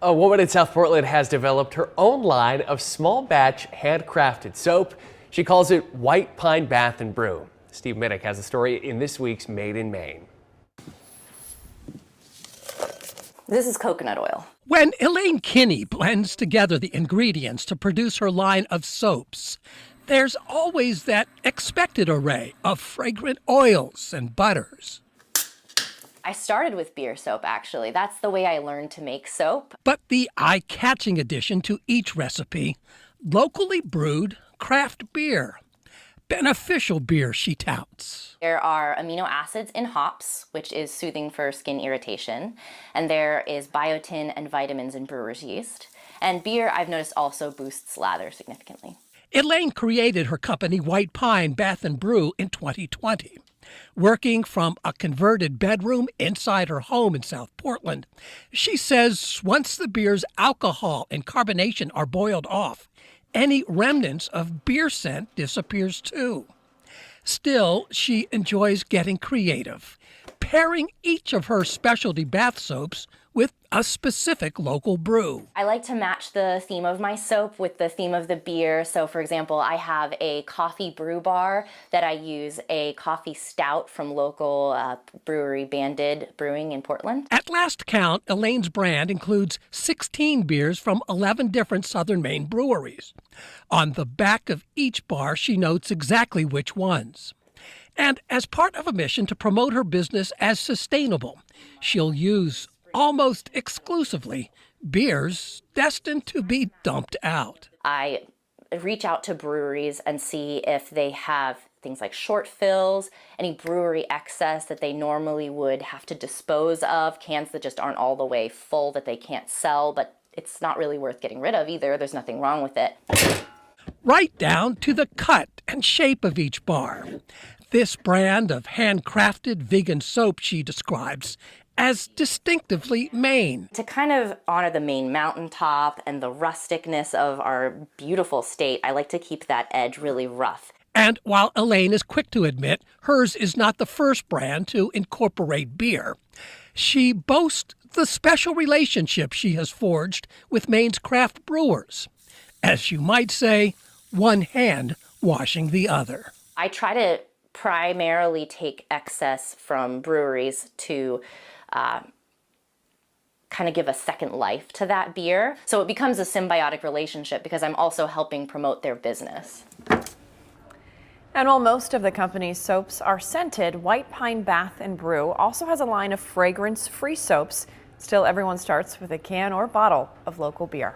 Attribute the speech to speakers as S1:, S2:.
S1: A woman in South Portland has developed her own line of small batch handcrafted soap. She calls it White Pine Bath Brew. Steve Minnick has a story in this week's Made in Maine.
S2: This is coconut oil.
S3: When Elaine Kinney blends together the ingredients to produce her line of soaps, there's always that expected array of fragrant oils and butters.
S2: I started with beer soap, actually. That's the way I learned to make soap.
S3: But the eye-catching addition to each recipe, locally brewed craft beer. Beneficial beer, she touts.
S2: There are amino acids in hops, which is soothing for skin irritation. And there is biotin and vitamins in brewer's yeast. And beer, I've noticed, also boosts lather significantly.
S3: Elaine created her company White Pine Bath Brew in 2020. Working from a converted bedroom inside her home in South Portland, she says once the beer's alcohol and carbonation are boiled off, any remnants of beer scent disappears too. Still, she enjoys getting creative, pairing each of her specialty bath soaps with a specific local brew.
S2: I like to match the theme of my soap with the theme of the beer. So for example, I have a coffee brew bar that I use a coffee stout from local brewery Banded Brewing in Portland.
S3: At last count, Elaine's brand includes 16 beers from 11 different southern Maine breweries. On the back of each bar, she notes exactly which ones. And as part of a mission to promote her business as sustainable, she'll use almost exclusively beers destined to be dumped out.
S2: I reach out to breweries and see if they have things like short fills, any brewery excess that they normally would have to dispose of, cans that just aren't all the way full that they can't sell, but it's not really worth getting rid of either. There's nothing wrong with it.
S3: Right down to the cut and shape of each bar. This brand of handcrafted vegan soap she describes as distinctively Maine.
S2: To kind of honor the Maine mountaintop and the rusticness of our beautiful state, I like to keep that edge really rough.
S3: And while Elaine is quick to admit hers is not the first brand to incorporate beer, she boasts the special relationship she has forged with Maine's craft brewers. As you might say, one hand washing the other.
S2: I try to primarily take excess from breweries to kind of give a second life to that beer. So it becomes a symbiotic relationship because I'm also helping promote their business.
S4: And while most of the company's soaps are scented, White Pine Bath Brew also has a line of fragrance-free soaps. Still, everyone starts with a can or bottle of local beer.